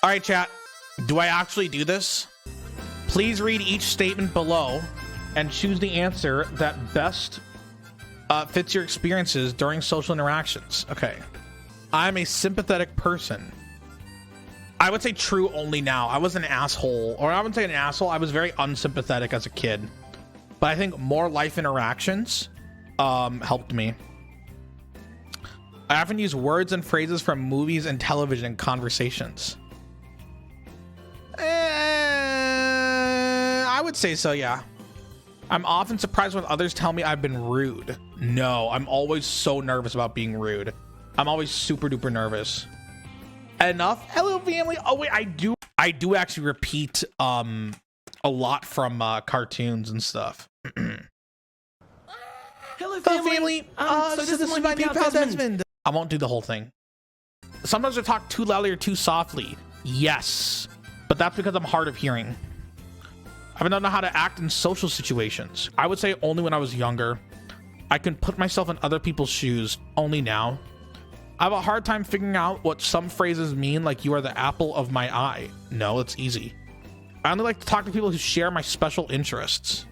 All right, chat. Do I actually do this? Please read each statement below and choose the answer that best fits your experiences during social interactions. Okay. I'm a sympathetic person. I would say true only now. I was an asshole, or I wouldn't say an asshole. I was very unsympathetic as a kid. But I think more life interactions helped me. I often use words and phrases from movies and television in conversations. I would say so, yeah. I'm often surprised when others tell me I've been rude. No, I'm always so nervous about being rude. I'm always super duper nervous. Enough. Hello, family. Oh wait, I do actually repeat a lot from cartoons and stuff. Hello, family. So this is my new pal Desmond. I won't do the whole thing. Sometimes I talk too loudly or too softly. Yes, but that's because I'm hard of hearing. I don't know how to act in social situations. I would say only when I was younger. I can put myself in other people's shoes only now. I have a hard time figuring out what some phrases mean, like you are the apple of my eye. No, it's easy. I only like to talk to people who share my special interests.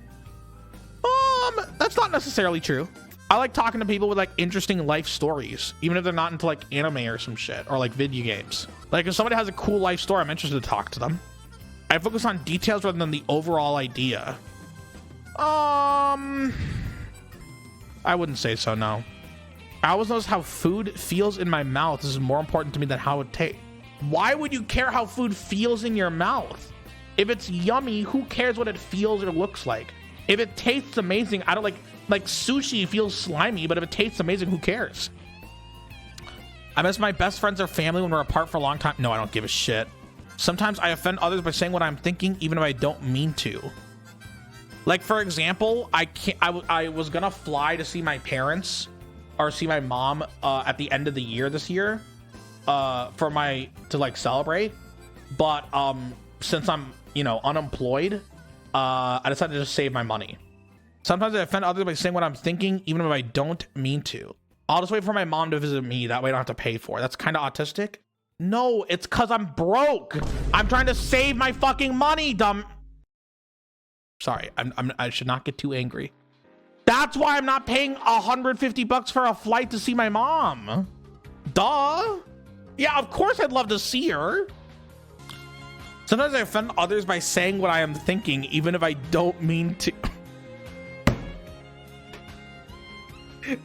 That's not necessarily true. I like talking to people with like interesting life stories, even if they're not into like anime or some shit, or like video games. Like if somebody has a cool life story, I'm interested to talk to them. I focus on details rather than the overall idea. I wouldn't say so, no. I always notice how food feels in my mouth. This is more important to me than how it tastes. Why would you care how food feels in your mouth? If it's yummy, who cares what it feels or looks like? If it tastes amazing, I don't like sushi feels slimy, but if it tastes amazing, who cares? I miss my best friends or family when we're apart for a long time. No, I don't give a shit. Sometimes I offend others by saying what I'm thinking, even if I don't mean to. Like, for example, I was gonna fly to see my parents or see my mom at the end of the year this year to like celebrate. But since I'm, unemployed, I decided to just save my money. Sometimes I offend others by saying what I'm thinking, even if I don't mean to. I'll just wait for my mom to visit me. That way I don't have to pay for it. That's kind of autistic. No, it's because I'm broke. I'm trying to save my fucking money, dumb. Sorry, I should not get too angry. That's why I'm not paying $150 for a flight to see my mom. Duh. Yeah, of course I'd love to see her. Sometimes I offend others by saying what I am thinking, even if I don't mean to.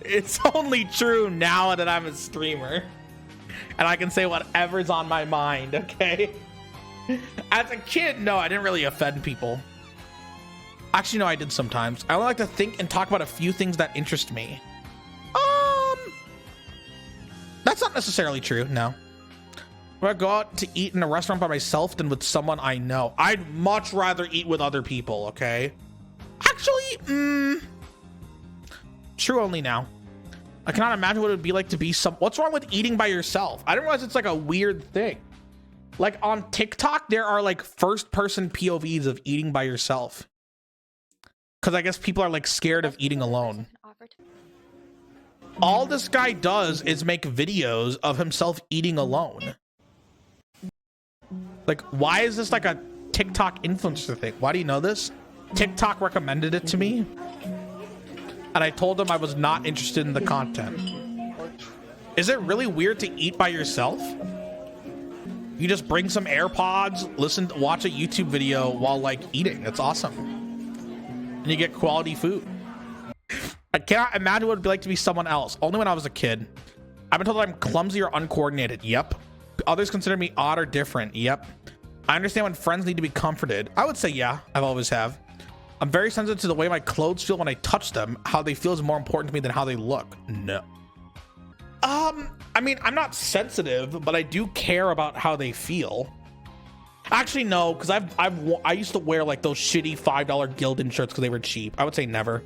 It's only true now that I'm a streamer. And I can say whatever's on my mind, okay? As a kid, no, I didn't really offend people. Actually, no, I did sometimes. I only like to think and talk about a few things that interest me. That's not necessarily true, no. Would I go out to eat in a restaurant by myself than with someone I know? I'd much rather eat with other people, okay? Actually, true only now. I cannot imagine what it would be like to be what's wrong with eating by yourself? I didn't realize it's like a weird thing. Like on TikTok, there are like first person POVs of eating by yourself. Because I guess people are like scared of eating alone. All this guy does is make videos of himself eating alone. Like, why is this like a TikTok influencer thing? Why do you know this? TikTok recommended it to me. And I told them I was not interested in the content. Is it really weird to eat by yourself? You just bring some AirPods, watch a YouTube video while like eating. It's awesome. And you get quality food. I cannot imagine what it would be like to be someone else. Only when I was a kid. I've been told that I'm clumsy or uncoordinated. Yep. Others consider me odd or different. Yep. I understand when friends need to be comforted. I would say yeah, I've always have. I'm very sensitive to the way my clothes feel when I touch them. How they feel is more important to me than how they look. No. I mean, I'm not sensitive, but I do care about how they feel. Actually, no, because I used to wear like those shitty $5 Gildan shirts because they were cheap. I would say never.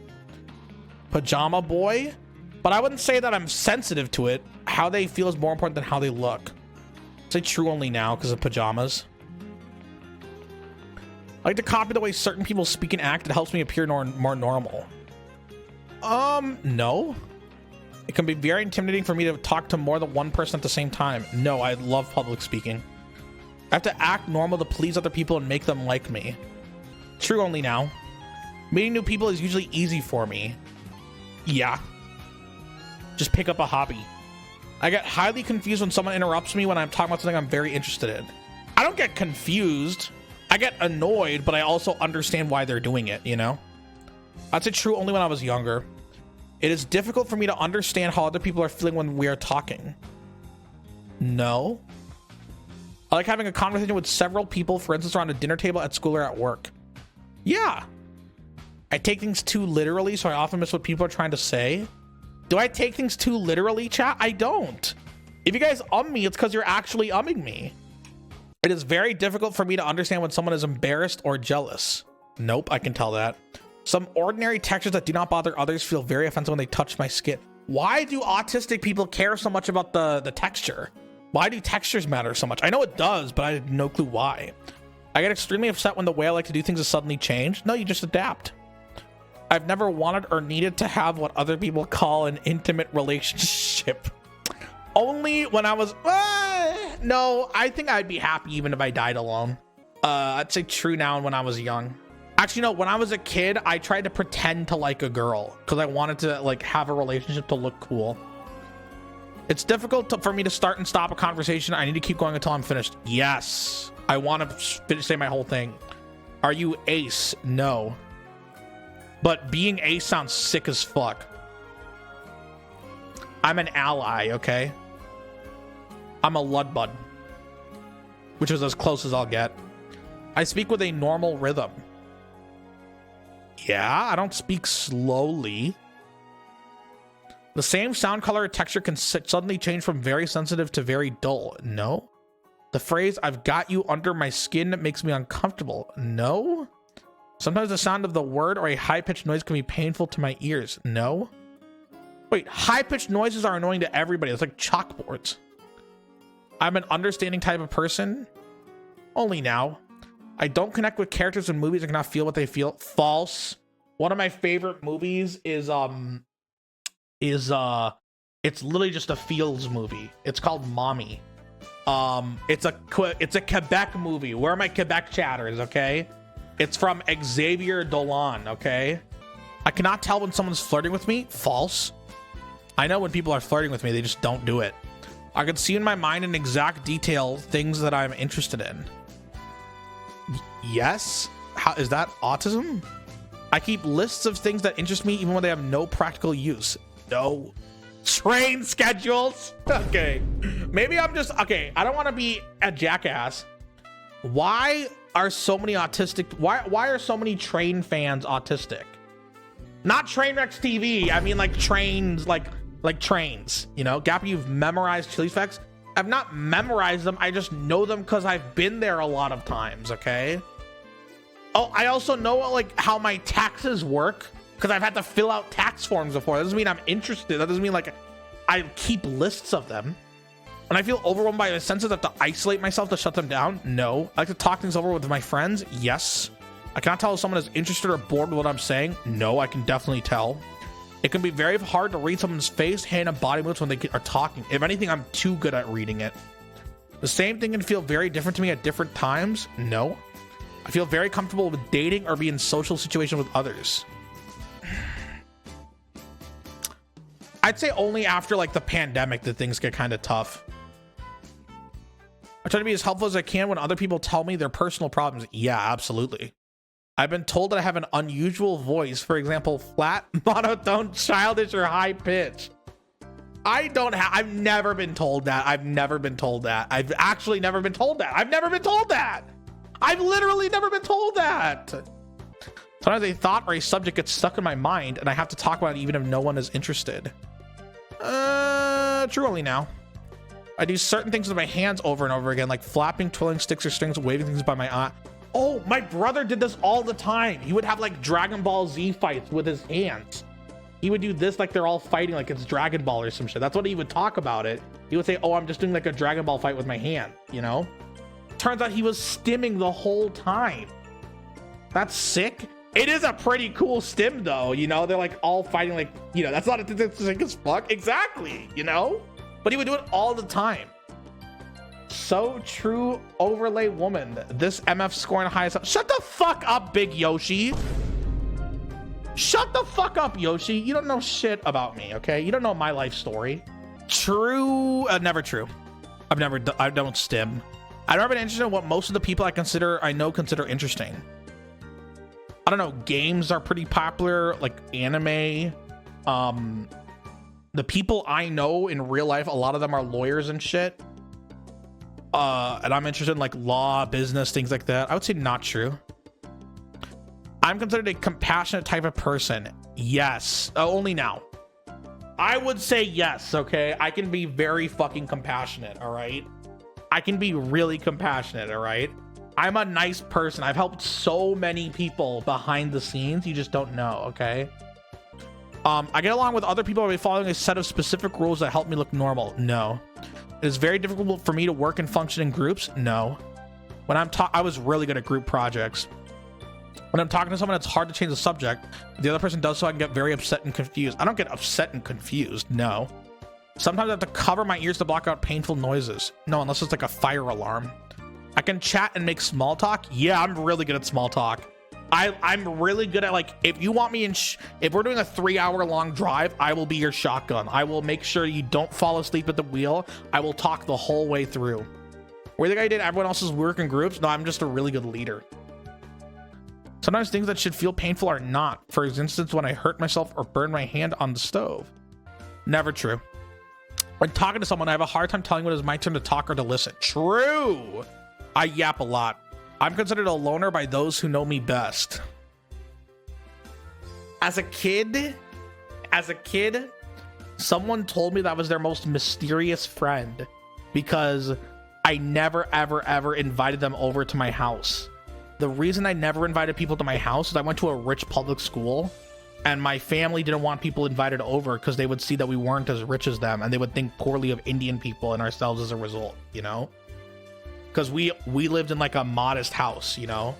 Pajama boy, but I wouldn't say that I'm sensitive to it. How they feel is more important than how they look. I'd say true only now because of pajamas. I like to copy the way certain people speak and act. It helps me appear more normal. No. It can be very intimidating for me to talk to more than one person at the same time. No, I love public speaking. I have to act normal to please other people and make them like me. True only now. Meeting new people is usually easy for me. Yeah. Just pick up a hobby. I get highly confused when someone interrupts me when I'm talking about something I'm very interested in. I don't get confused. I get annoyed, but I also understand why they're doing it, you know? I'd say true only when I was younger. It is difficult for me to understand how other people are feeling when we are talking. No. I like having a conversation with several people, for instance, around a dinner table at school or at work. Yeah. I take things too literally, so I often miss what people are trying to say. Do I take things too literally, chat? I don't. If you guys me, it's because you're actually umming me. It is very difficult for me to understand when someone is embarrassed or jealous. Nope, I can tell that. Some ordinary textures that do not bother others feel very offensive when they touch my skin. Why do autistic people care so much about the texture? Why do textures matter so much? I know it does, but I have no clue why. I get extremely upset when the way I like to do things is suddenly changed. No, you just adapt. I've never wanted or needed to have what other people call an intimate relationship. Only when I was... no, I think I'd be happy even if I died alone. I'd say true now when I was young. Actually, no, when I was a kid, I tried to pretend to like a girl because I wanted to like have a relationship to look cool. It's difficult for me to start and stop a conversation. I need to keep going until I'm finished. Yes. I want to say my whole thing. Are you ace? No. But being ace sounds sick as fuck. I'm an ally, okay? I'm a Ludbud, which is as close as I'll get. I speak with a normal rhythm. Yeah, I don't speak slowly. The same sound, color, or texture can suddenly change from very sensitive to very dull. No. The phrase, I've got you under my skin, makes me uncomfortable. No. Sometimes the sound of the word or a high-pitched noise can be painful to my ears. No. Wait, high-pitched noises are annoying to everybody. It's like chalkboards. I'm an understanding type of person. Only now. I don't connect with characters in movies and cannot feel what they feel. False. One of my favorite movies is it's literally just a feels movie. It's called Mommy. It's a Quebec movie. Where are my Quebec chatters? Okay, it's from Xavier Dolan. Okay, I cannot tell when someone's flirting with me. False. I know when people are flirting with me, they just don't do it. I can see in my mind in exact detail things that I'm interested in. Yes. How is that autism? I keep lists of things that interest me even when they have no practical use. No. Train schedules. Okay, maybe I'm just okay. I don't want to be a jackass. Why are so many autistic? Why are so many train fans autistic? Not Trainwrecks TV. I mean like trains, like trains. You know, Gappy, you've memorized chili facts. I've not memorized them. I just know them because I've been there a lot of times. Okay. Oh, I also know like how my taxes work because I've had to fill out tax forms before. That doesn't mean I'm interested. That doesn't mean like I keep lists of them. When I feel overwhelmed by the senses, I have to isolate myself to shut them down. No. I like to talk things over with my friends. Yes. I cannot tell if someone is interested or bored with what I'm saying. No, I can definitely tell. It can be very hard to read someone's face, hand, and body moves when they are talking. If anything, I'm too good at reading it. The same thing can feel very different to me at different times. No. I feel very comfortable with dating or being in social situations with others. I'd say only after like the pandemic that things get kind of tough. I try to be as helpful as I can when other people tell me their personal problems. Yeah, absolutely. I've been told that I have an unusual voice. For example, flat, monotone, childish, or high pitch. I've never been told that. I've never been told that. I've actually never been told that. I've never been told that. I've literally never been told that. Sometimes a thought or a subject gets stuck in my mind and I have to talk about it even if no one is interested. True only now. I do certain things with my hands over and over again, like flapping, twirling sticks or strings, waving things by my eye. Oh, my brother did this all the time. He would have like Dragon Ball Z fights with his hands. He would do this like they're all fighting like it's Dragon Ball or some shit. That's what he would talk about it. He would say, oh, I'm just doing like a Dragon Ball fight with my hand, you know? Turns out he was stimming the whole time. That's sick. It is a pretty cool stim though, you know? They're like all fighting like, you know, that's not a sick as fuck. Exactly, you know? But he would do it all the time. So true, overlay woman. This MF scoring highest. Shut the fuck up, Big Yoshi. Shut the fuck up, Yoshi. You don't know shit about me, okay? You don't know my life story. True, never true. I don't stim. I've never been interested in what most of the people I know consider interesting. I don't know, games are pretty popular, like anime. The people I know in real life, a lot of them are lawyers and shit. And I'm interested in like law, business, things like that. I would say not true. I'm considered a compassionate type of person. Yes, only now. I would say yes, okay? I can be very fucking compassionate, all right? I can be really compassionate, all right? I'm a nice person. I've helped so many people behind the scenes. You just don't know, okay? I get along with other people by following a set of specific rules that help me look normal. No. It is very difficult for me to work and function in groups. No. When I was really good at group projects. When I'm talking to someone, it's hard to change the subject. If the other person does so, I can get very upset and confused. I don't get upset and confused. No. Sometimes I have to cover my ears to block out painful noises. No, unless it's like a fire alarm. I can chat and make small talk. Yeah, I'm really good at small talk. I'm really good at, like, if you want me if we're doing a 3-hour-long drive, I will be your shotgun. I will make sure you don't fall asleep at the wheel. I will talk the whole way through. Were the guy who did everyone else's work in groups? No, I'm just a really good leader. Sometimes things that should feel painful are not. For instance, when I hurt myself or burn my hand on the stove. Never true. When talking to someone, I have a hard time telling when it's my turn to talk or to listen. True. I yap a lot. I'm considered a loner by those who know me best. As a kid, someone told me that was their most mysterious friend because I never, ever, ever invited them over to my house. The reason I never invited people to my house is I went to a rich public school and my family didn't want people invited over because they would see that we weren't as rich as them and they would think poorly of Indian people and ourselves as a result, you know? Because we lived in like a modest house, you know?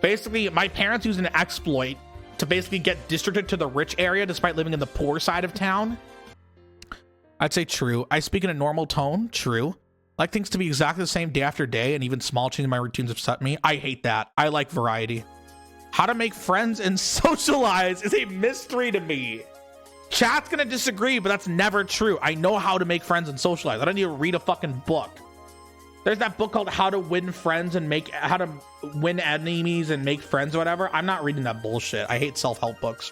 Basically, my parents used an exploit to basically get districted to the rich area despite living in the poor side of town. I'd say true. I speak in a normal tone. True. I like things to be exactly the same day after day, and even small changes in my routines upset me. I hate that. I like variety. How to make friends and socialize is a mystery to me. Chat's gonna disagree, but that's never true. I know how to make friends and socialize. I don't need to read a fucking book. There's that book called How to Win Friends and How to Win Enemies and Make Friends or whatever. I'm not reading that bullshit. I hate self-help books.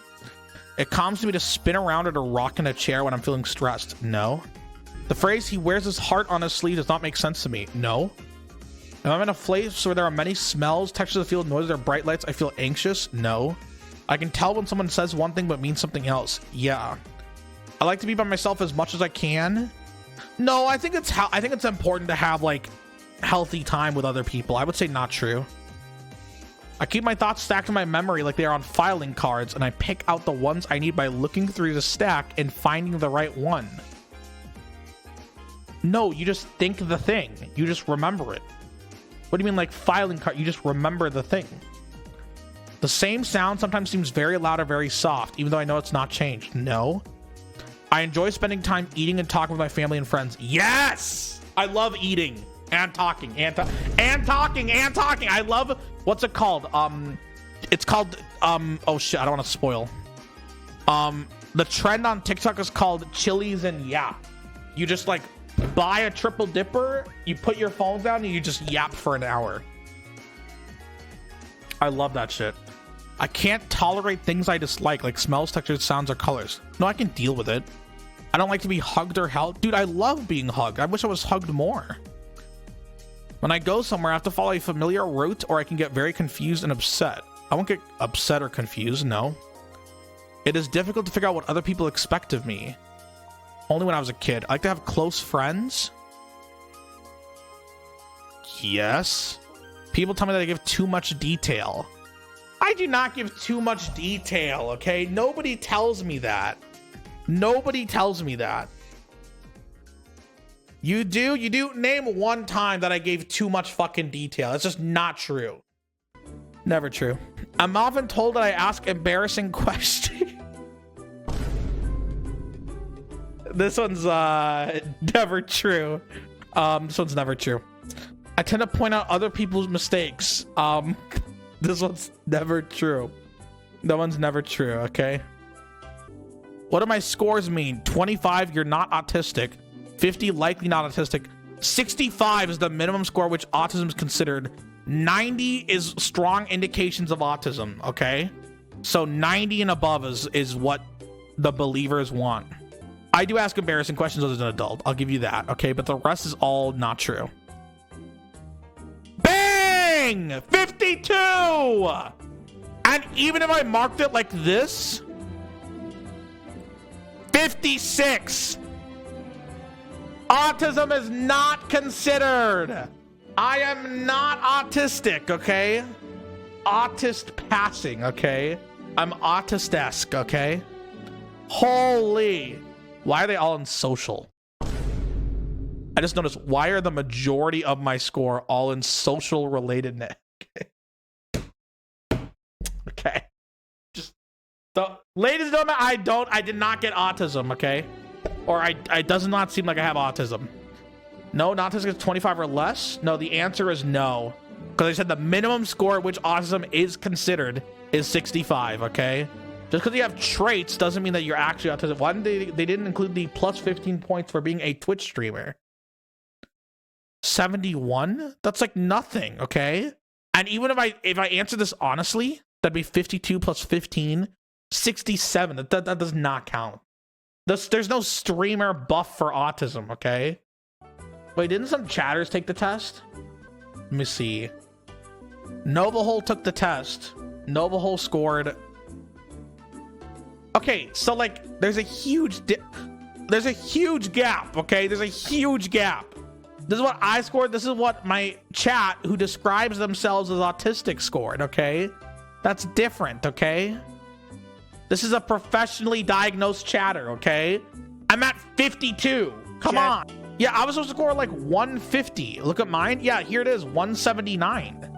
It calms me to spin around or to rock in a chair when I'm feeling stressed. No. The phrase, he wears his heart on his sleeve, does not make sense to me. No. If I'm in a place where there are many smells, textures of the field, noises, or bright lights, I feel anxious. No. I can tell when someone says one thing but means something else. Yeah. I like to be by myself as much as I can. No, I think it's important to have like healthy time with other people. I would say not true. I keep my thoughts stacked in my memory like they are on filing cards, and I pick out the ones I need by looking through the stack and finding the right one. No, you just think the thing. You just remember it. What do you mean like filing card? You just remember the thing. The same sound sometimes seems very loud or very soft, even though I know it's not changed. No. I enjoy spending time eating and talking with my family and friends. Yes! I love eating and talking and talking. I love, what's it called? It's called, oh shit, I don't want to spoil. The trend on TikTok is called Chilies and Yap. You just like buy a triple dipper, you put your phones down, and you just yap for an hour. I love that shit. I can't tolerate things I dislike, like smells, textures, sounds, or colors. No, I can deal with it. I don't like to be hugged or held. Dude, I love being hugged. I wish I was hugged more. When I go somewhere, I have to follow a familiar route, or I can get very confused and upset. I won't get upset or confused, no. It is difficult to figure out what other people expect of me. Only when I was a kid. I like to have close friends. Yes. People tell me that I give too much detail. I do not give too much detail, okay? Nobody tells me that. Nobody tells me that. You do? You do? Name one time that I gave too much fucking detail. It's just not true. Never true. I'm often told that I ask embarrassing questions. This one's never true. This one's never true. I tend to point out other people's mistakes. This one's never true. That one's never true, okay? What do my scores mean? 25, you're not autistic. 50, likely not autistic. 65 is the minimum score which autism is considered. 90 is strong indications of autism, okay? So 90 and above is what the believers want. I do ask embarrassing questions as an adult. I'll give you that, okay? But the rest is all not true. Bang! 52! And even if I marked it like this, 56. Autism is not considered. I am not autistic, okay? Autist passing, okay? I'm autist-esque, okay? Holy. Why are they all in social? I just noticed, why are the majority of my score all in social relatedness? Okay. Just, so, ladies and gentlemen, I did not get autism, okay? Or it does not seem like I have autism. No, not autistic is 25 or less? No, the answer is no. Because I said the minimum score at which autism is considered is 65, okay? Just because you have traits doesn't mean that you're actually autistic. Why didn't they didn't include the plus 15 points for being a Twitch streamer? 71? That's like nothing, okay? And even if I answer this honestly, that'd be 52 plus 15, 67. That does not count. There's no streamer buff for autism, okay? Wait, didn't some chatters take the test? Let me see. Novahole took the test. Novahole scored. Okay, so like there's a huge gap, okay? There's a huge gap. This is what I scored. This is what my chat who describes themselves as autistic scored, okay? That's different, okay? This is a professionally diagnosed chatter, okay? I'm at 52. Come on. Yeah, I was supposed to score like 150. Look at mine. Yeah, here it is, 179.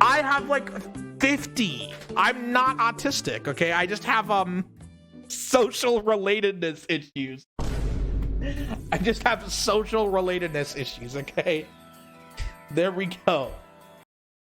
I have like 50. I'm not autistic, okay? I just have social relatedness issues. I just have social relatedness issues, okay? There we go.